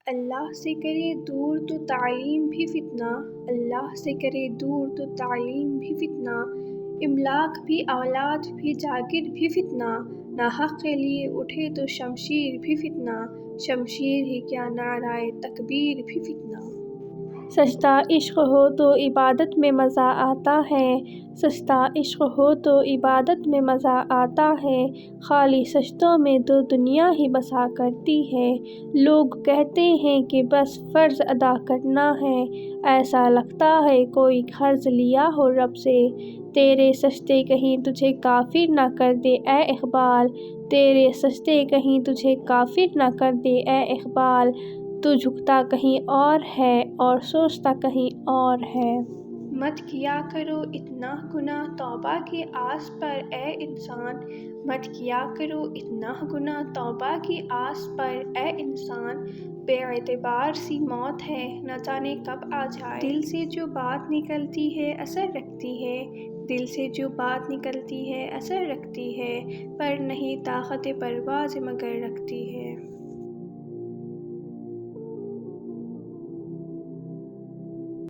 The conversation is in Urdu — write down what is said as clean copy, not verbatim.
اللہ سے کرے دور تو تعلیم بھی فتنہ، اللہ سے کرے دور تو تعلیم بھی فتنہ، املاک بھی اولاد بھی جاگیر بھی فتنہ، ناحق کے لیے اٹھے تو شمشیر بھی فتنہ، شمشیر ہی کیا نعرہ تکبیر بھی فتنہ۔ سجدہ عشق ہو تو عبادت میں مزہ آتا ہے، سجدہ عشق ہو تو عبادت میں مزہ آتا ہے، خالی سجدوں میں تو دنیا ہی بسا کرتی ہے، لوگ کہتے ہیں کہ بس فرض ادا کرنا ہے، ایسا لگتا ہے کوئی قرض لیا ہو رب سے، تیرے سجدے کہیں تجھے کافر نہ کر دے اے اقبال، تیرے سجدے کہیں تجھے کافر نہ کر دے اے اقبال، تو جھکتا کہیں اور ہے اور سوچتا کہیں اور ہے۔ مت کیا کرو اتنا گناہ توبہ کی آس پر اے انسان، مت کیا کرو اتنا گناہ توبہ کی آس پر اے انسان، بے اعتبار سی موت ہے نہ جانے کب آ جائے، دل سے جو بات نکلتی ہے اثر رکھتی ہے، دل سے جو بات نکلتی ہے اثر رکھتی ہے، پر نہیں طاقت پرواز مگر رکھتی ہے۔